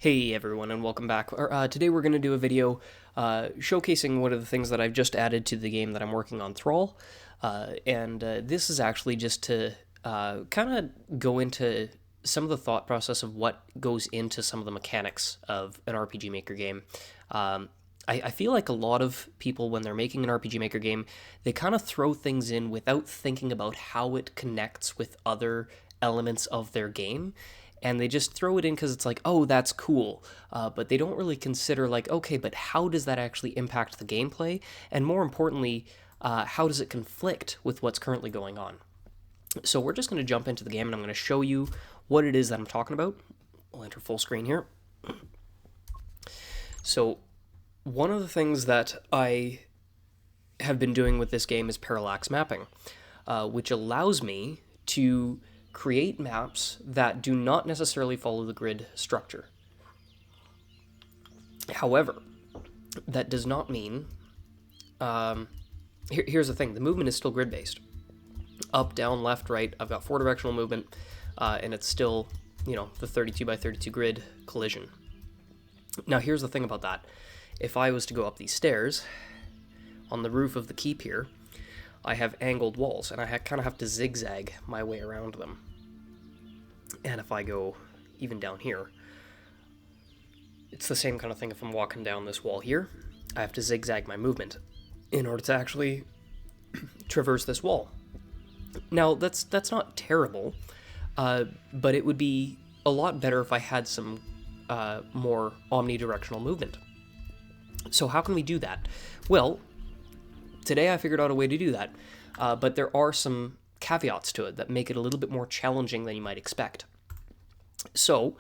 Hey everyone, and welcome back. Today we're going to do a video showcasing one of the things that I've just added to the game that I'm working on, Thrall. This is actually just to kind of go into some of the thought process of what goes into some of the mechanics of an RPG Maker game. I feel like a lot of people, when they're making an RPG Maker game, they kind of throw things in without thinking about how it connects with other elements of their game, and they just throw it in because it's like, oh, that's cool. But they don't really consider, like, okay, but how does that actually impact the gameplay? And more importantly, how does it conflict with what's currently going on? So we're just going to jump into the game, and I'm going to show you what it is that I'm talking about. I'll enter full screen here. So one of the things that I have been doing with this game is parallax mapping, which allows me to create maps that do not necessarily follow the grid structure. However, that does not mean... here's the thing, the movement is still grid-based. Up, down, left, right, I've got 4 directional movement, and it's still, the 32 by 32 grid collision. Now here's the thing about that. If I was to go up these stairs, on the roof of the keep here, I have angled walls, and I kind of have to zigzag my way around them. And if I go even down here, it's the same kind of thing. If I'm walking down this wall here, I have to zigzag my movement in order to actually traverse this wall. Now, that's not terrible, but it would be a lot better if I had some more omnidirectional movement. So how can we do that? Well, today I figured out a way to do that, but there are some caveats to it that make it a little bit more challenging than you might expect. So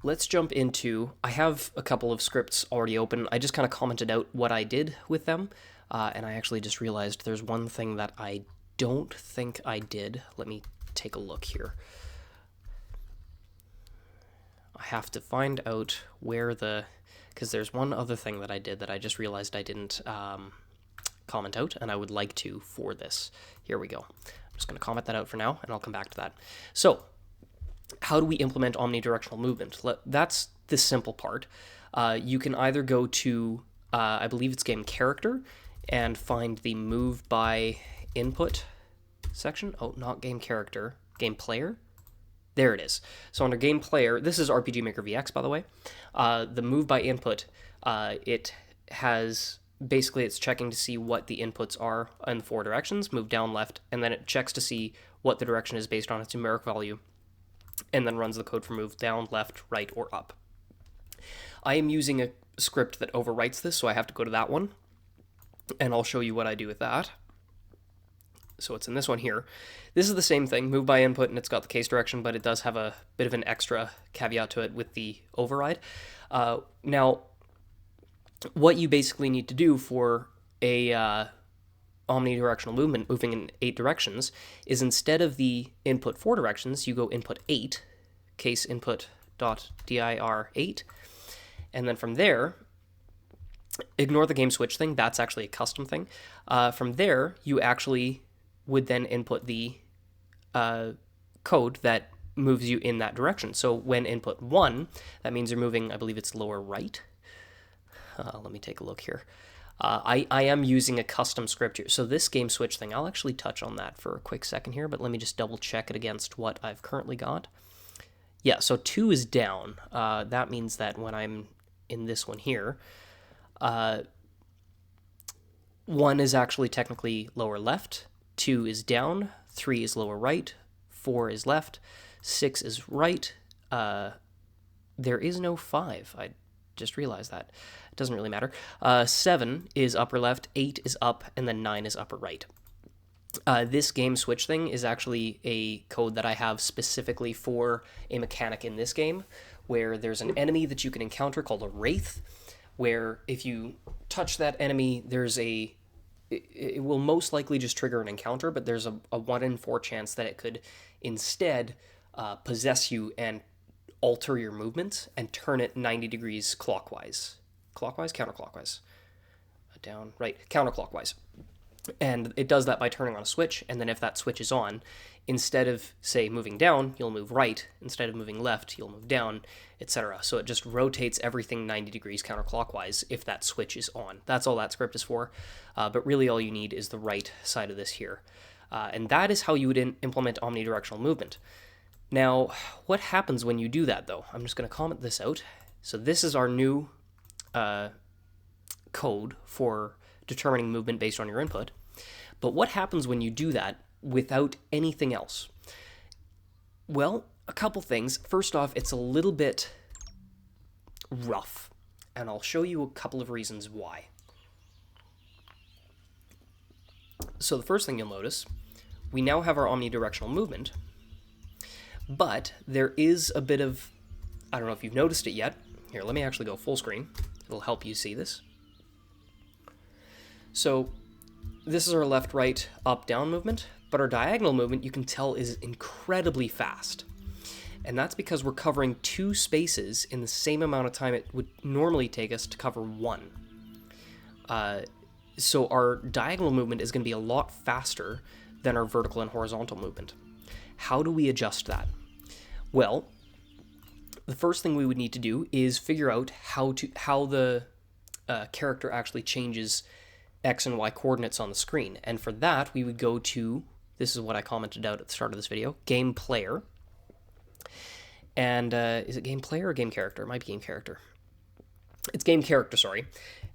let's jump into... I have a couple of scripts already open. I just kind of commented out what I did with them, and I actually just realized there's one thing that I don't think I did. Let me take a look here. I have to find out where because there's one other thing that I did that I just realized I didn't comment out, and I would like to for this. Here we go. I'm just going to comment that out for now, and I'll come back to that. So, how do we implement omnidirectional movement? That's the simple part. You can either go to, I believe it's game character, and find the move by input section. Oh, not game character, game player. There it is. So under game player, this is RPG Maker VX, by the way. The move by input, it has... Basically, it's checking to see what the inputs are in the 4 directions, move down, left, and then it checks to see what the direction is based on its numeric value, and then runs the code for move down, left, right, or up. I am using a script that overwrites this, so I have to go to that one, and I'll show you what I do with that. So it's in this one here. This is the same thing, move by input, and it's got the case direction, but it does have a bit of an extra caveat to it with the override. Now, what you basically need to do for a omnidirectional movement moving in 8 directions is, instead of the input 4 directions, you go input 8, case input.dir 8, and then from there, ignore the game switch thing, that's actually a custom thing. From there, you actually would then input the code that moves you in that direction. So when input 1, that means you're moving, I believe it's lower right. Let me take a look here. I am using a custom script here. So this game switch thing, I'll actually touch on that for a quick second here, but let me just double check it against what I've currently got. Yeah, so 2 is down. That means that when I'm in this one here, 1 is actually technically lower left, 2 is down, 3 is lower right, 4 is left, 6 is right. There is no 5. I just realized that. It doesn't really matter. 7 is upper left, 8 is up, and then 9 is upper right. This game switch thing is actually a code that I have specifically for a mechanic in this game, where there's an enemy that you can encounter called a Wraith, where if you touch that enemy, it will most likely just trigger an encounter, but there's a 1 in 4 chance that it could instead possess you and alter your movement and turn it 90 degrees clockwise. Clockwise? Counterclockwise. Down, right, counterclockwise. And it does that by turning on a switch, and then if that switch is on, instead of, say, moving down, you'll move right. Instead of moving left, you'll move down, etc. So it just rotates everything 90 degrees counterclockwise if that switch is on. That's all that script is for, but really all you need is the right side of this here. And that is how you would implement omnidirectional movement. Now, what happens when you do that, though? I'm just going to comment this out. So this is our new code for determining movement based on your input. But what happens when you do that without anything else? Well, a couple things. First off, it's a little bit rough, and I'll show you a couple of reasons why. So the first thing you'll notice, we now have our omnidirectional movement, but there is a bit of, I don't know if you've noticed it yet. Here, let me actually go full screen. It'll help you see this. So this is our left, right, up, down movement, but our diagonal movement, you can tell, is incredibly fast. And that's because we're covering 2 spaces in the same amount of time it would normally take us to cover 1. So our diagonal movement is going to be a lot faster than our vertical and horizontal movement. How do we adjust that? Well, the first thing we would need to do is figure out how the character actually changes X and Y coordinates on the screen. And for that, we would go to, this is what I commented out at the start of this video, Game Player. And is it Game Player or Game Character? It might be Game Character. It's Game Character, sorry.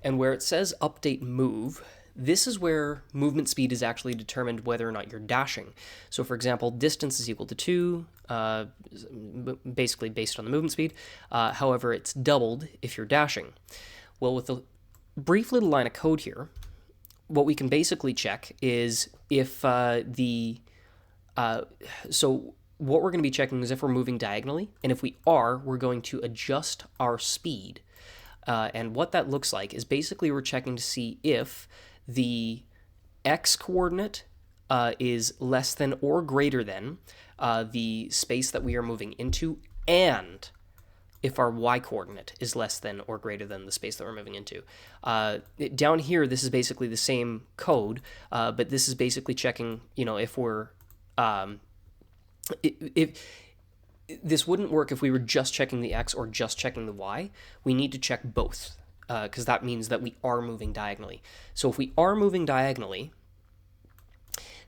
And where it says Update Move, this is where movement speed is actually determined whether or not you're dashing. So for example, distance is equal to 2, basically based on the movement speed. However, it's doubled if you're dashing. Well, with a brief little line of code here, what we can basically check is if so what we're going to be checking is if we're moving diagonally, and if we are, we're going to adjust our speed. And what that looks like is basically we're checking to see if the X coordinate is less than or greater than the space that we are moving into, and if our Y coordinate is less than or greater than the space that we're moving into. Down here, this is basically the same code, but this is basically checking, if we're, if this wouldn't work if we were just checking the X or just checking the Y. We need to check both, because that means that we are moving diagonally. So if we are moving diagonally,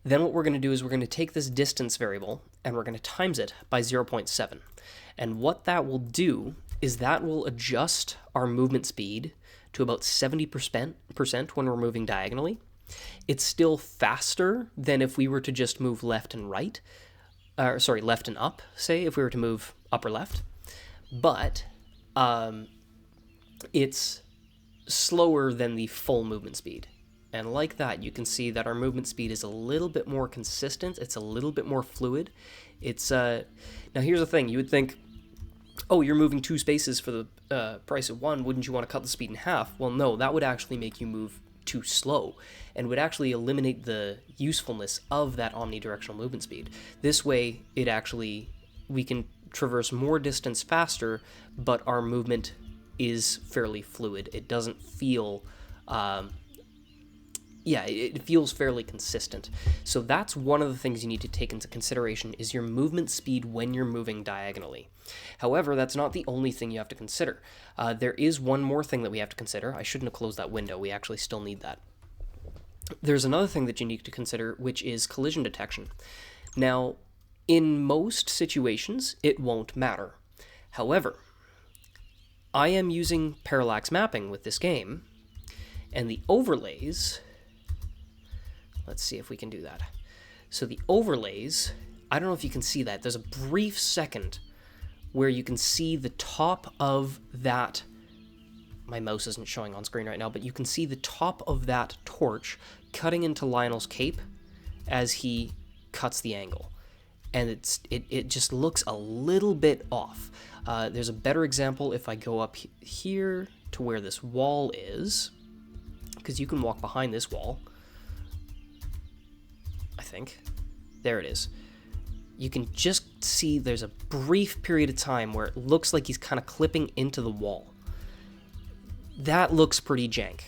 then what we're going to do is we're going to take this distance variable and we're going to times it by 0.7. And what that will do is that will adjust our movement speed to about 70% when we're moving diagonally. It's still faster than if we were to just move left and right, left and up, say, if we were to move up or left. But it's slower than the full movement speed. And like that, you can see that our movement speed is a little bit more consistent. It's a little bit more fluid. It's now here's the thing. You would think, oh, you're moving 2 spaces for the price of 1. Wouldn't you want to cut the speed in half? Well, no, that would actually make you move too slow and would actually eliminate the usefulness of that omnidirectional movement speed. This way, we can traverse more distance faster, but our movement is fairly fluid. It doesn't feel... it feels fairly consistent. So that's one of the things you need to take into consideration is your movement speed when you're moving diagonally. However, that's not the only thing you have to consider. There is one more thing that we have to consider. I shouldn't have closed that window. We actually still need that. There's another thing that you need to consider, which is collision detection. Now, in most situations, it won't matter. However, I am using parallax mapping with this game, and the overlays... Let's see if we can do that. So the overlays, I don't know if you can see that. There's a brief second where you can see the top of that. My mouse isn't showing on screen right now, but you can see the top of that torch cutting into Lionel's cape as he cuts the angle. And it just looks a little bit off. There's a better example if I go up here to where this wall is, because you can walk behind this wall. I think. There it is. You can just see there's a brief period of time where it looks like he's kind of clipping into the wall. That looks pretty jank.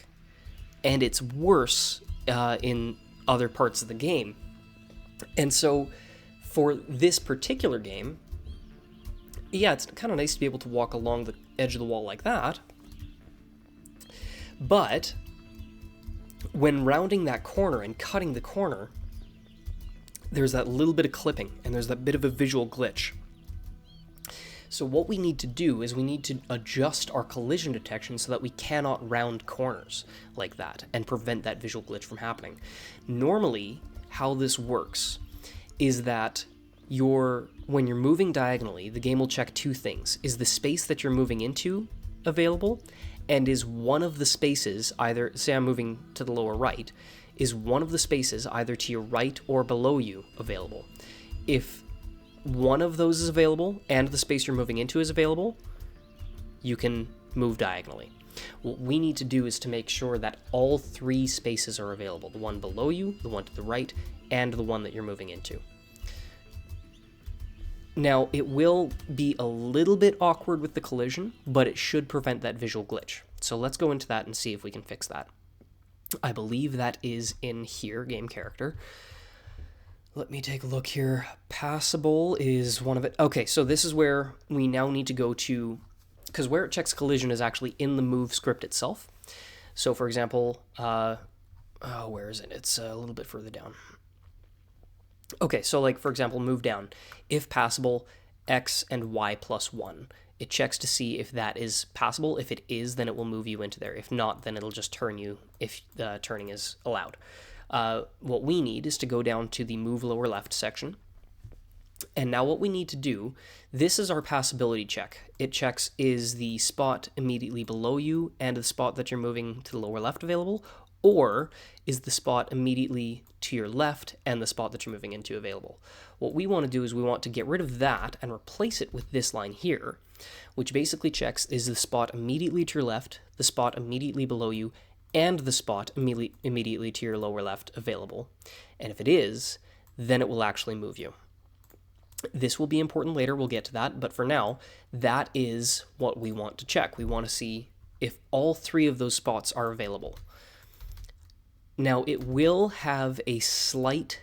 And it's worse in other parts of the game. And so for this particular game, yeah, it's kind of nice to be able to walk along the edge of the wall like that. But when rounding that corner and cutting the corner, there's that little bit of clipping and there's that bit of a visual glitch. So what we need to do is we need to adjust our collision detection so that we cannot round corners like that and prevent that visual glitch from happening. Normally, how this works is that when you're moving diagonally, the game will check two things. Is the space that you're moving into available? And is one of the spaces, either, say I'm moving to the lower right, is one of the spaces either to your right or below you available? If one of those is available and the space you're moving into is available, you can move diagonally. What we need to do is to make sure that all three spaces are available. The one below you, the one to the right, and the one that you're moving into. Now, it will be a little bit awkward with the collision, but it should prevent that visual glitch. So let's go into that and see if we can fix that. I believe that is in here, game character. Let me take a look here. Passable is one of it. Okay, so this is where we now need to go to, because where it checks collision is actually in the move script itself. So for example, where is it? It's a little bit further down. Okay, so like, for example, move down. If passable, X and Y plus 1. It checks to see if that is passable. If it is, then it will move you into there. If not, then it'll just turn you if turning is allowed. What we need is to go down to the move lower left section. And now what we need to do, this is our passability check. It checks is the spot immediately below you and the spot that you're moving to the lower left available, or is the spot immediately to your left and the spot that you're moving into available. What we want to do is we want to get rid of that and replace it with this line here, which basically checks is the spot immediately to your left, the spot immediately below you, and the spot immediately to your lower left available. And if it is, then it will actually move you. This will be important later, we'll get to that, but for now, that is what we want to check. We want to see if all three of those spots are available. Now, it will have a slight,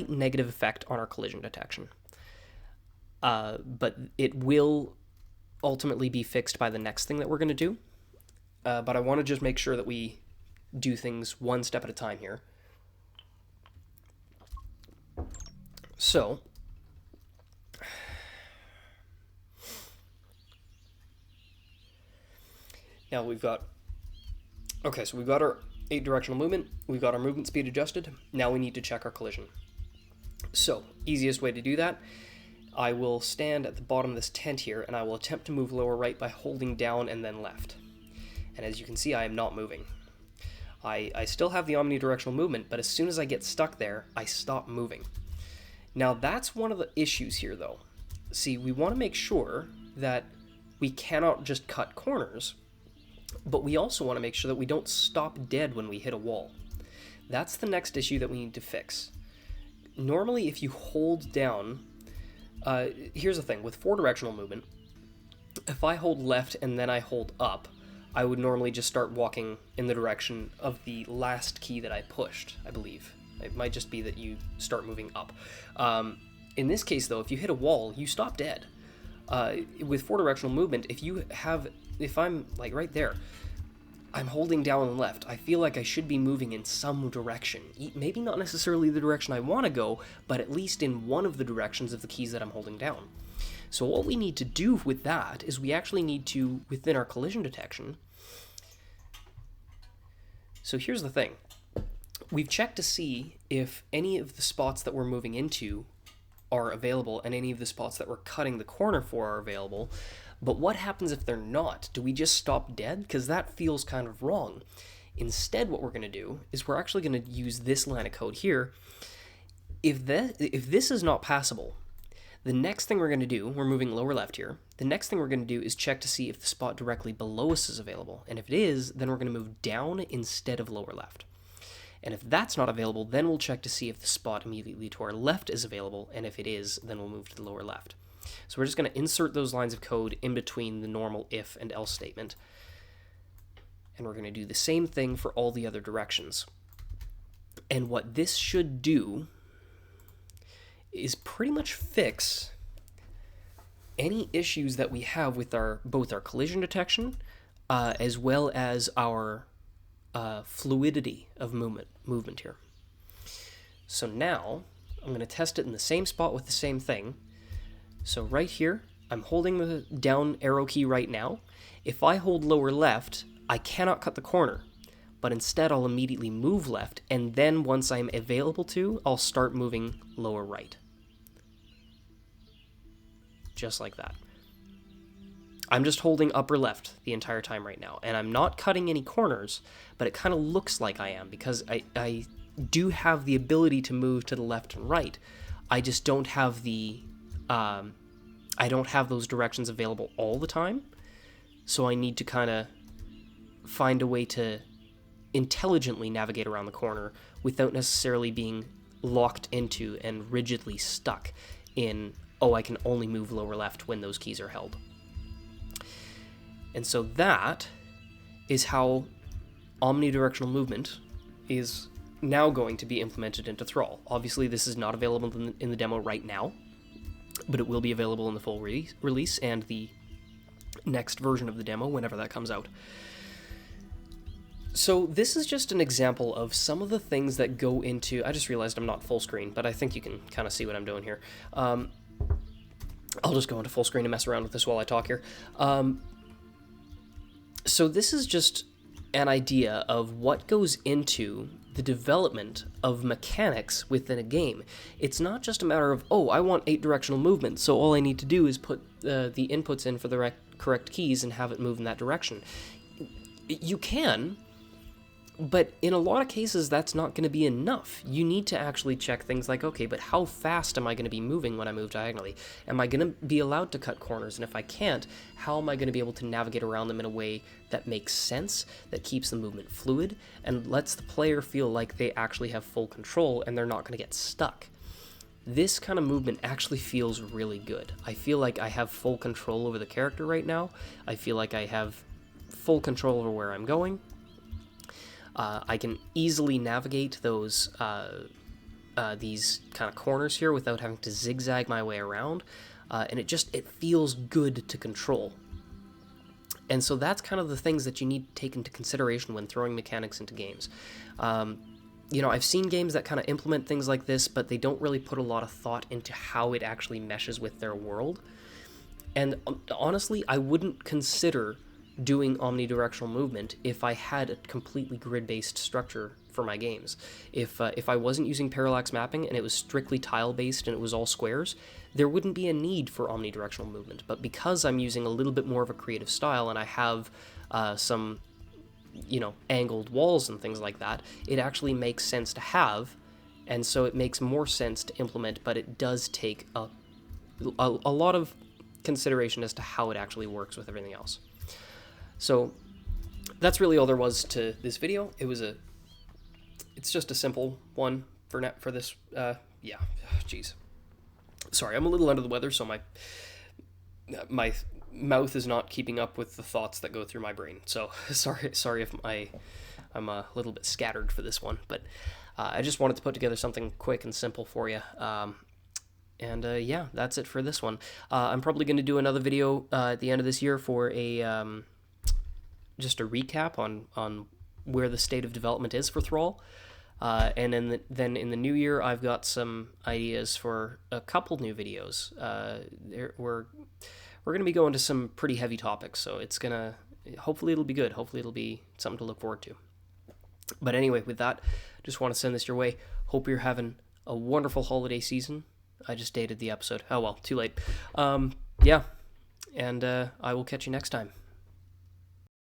negative effect on our collision detection. But it will ultimately be fixed by the next thing that we're going to do. But I want to just make sure that we do things one step at a time here. So, now we've got, okay, so we've got our 8-directional movement, we've got our movement speed adjusted, now we need to check our collision. So, easiest way to do that, I will stand at the bottom of this tent here, and I will attempt to move lower right by holding down and then left. And as you can see, I am not moving. I still have the omnidirectional movement, but as soon as I get stuck there, I stop moving. Now, that's one of the issues here, though. See, we want to make sure that we cannot just cut corners, but we also want to make sure that we don't stop dead when we hit a wall. That's the next issue that we need to fix. Normally, if you hold down, here's the thing, with 4-directional movement, if I hold left and then I hold up, I would normally just start walking in the direction of the last key that I pushed, I believe. It might just be that you start moving up. In this case, though, if you hit a wall, you stop dead. With 4-directional movement, if I'm like right there, I'm holding down and left, I feel like I should be moving in some direction. Maybe not necessarily the direction I want to go, but at least in one of the directions of the keys that I'm holding down. So what we need to do with that is we actually need to, within our collision detection, so here's the thing. We've checked to see if any of the spots that we're moving into are available and any of the spots that we're cutting the corner for are available, but what happens if they're not? Do we just stop dead? Because that feels kind of wrong. Instead, what we're going to do is we're actually going to use this line of code here. If this is not passable, the next thing we're going to do, we're moving lower left here, the next thing we're going to do is check to see if the spot directly below us is available. And if it is, then we're going to move down instead of lower left. And if that's not available, then we'll check to see if the spot immediately to our left is available, and if it is, then we'll move to the lower left. So we're just going to insert those lines of code in between the normal if and else statement. And we're going to do the same thing for all the other directions. And what this should do is pretty much fix any issues that we have with both our collision detection as well as our fluidity of movement here. So now I'm going to test it in the same spot with the same thing. So right here, I'm holding the down arrow key right now. If I hold lower left, I cannot cut the corner, but instead I'll immediately move left, and then once I'm available to, I'll start moving lower right. Just like that. I'm just holding upper left the entire time right now, and I'm not cutting any corners, but it kind of looks like I am, because I do have the ability to move to the left and right. I just don't have I don't have those directions available all the time, so I need to kind of find a way to intelligently navigate around the corner without necessarily being locked into and rigidly stuck in, oh, I can only move lower left when those keys are held. And so that is how omnidirectional movement is now going to be implemented into Thrall. Obviously, this is not available in the demo right now, but it will be available in the full release and the next version of the demo whenever that comes out. So this is just an example of some of the things that go into... I just realized I'm not full screen, but I think you can kind of see what I'm doing here. I'll just go into full screen and mess around with this while I talk here. So this is just an idea of what goes into the development of mechanics within a game. It's not just a matter of, oh, I want 8-directional movement, so all I need to do is put the inputs in for the correct keys and have it move in that direction. You can, but in a lot of cases that's not going to be enough. You need to actually check things like, okay, but how fast am I going to be moving when I move diagonally? Am I going to be allowed to cut corners? And if I can't, how am I going to be able to navigate around them in a way that makes sense, that keeps the movement fluid, and lets the player feel like they actually have full control and they're not going to get stuck? This kind of movement actually feels really good. I feel like I have full control over the character right now. I feel like I have full control over where I'm going. I can easily navigate those these kind of corners here without having to zigzag my way around, and it feels good to control. And so that's kind of the things that you need to take into consideration when throwing mechanics into games. You know, I've seen games that kind of implement things like this, but they don't really put a lot of thought into how it actually meshes with their world. And honestly, I wouldn't consider doing omnidirectional movement if I had a completely grid-based structure for my games. If I wasn't using parallax mapping and it was strictly tile-based and it was all squares, there wouldn't be a need for omnidirectional movement. But because I'm using a little bit more of a creative style and I have some, you know, angled walls and things like that, it actually makes sense to have, and so it makes more sense to implement, but it does take a lot of consideration as to how it actually works with everything else. So that's really all there was to this video. It's just a simple one for this. Yeah, jeez. Sorry, I'm a little under the weather, so my mouth is not keeping up with the thoughts that go through my brain. So sorry if I'm a little bit scattered for this one, but I just wanted to put together something quick and simple for you. Yeah, that's it for this one. I'm probably going to do another video at the end of this year for just a recap on where the state of development is for Thrall. And then in the new year, I've got some ideas for a couple new videos. We're going to be going to some pretty heavy topics, so hopefully it'll be good. Hopefully it'll be something to look forward to. But anyway, with that, just want to send this your way. Hope you're having a wonderful holiday season. I just dated the episode. Oh well, too late. Yeah, and I will catch you next time.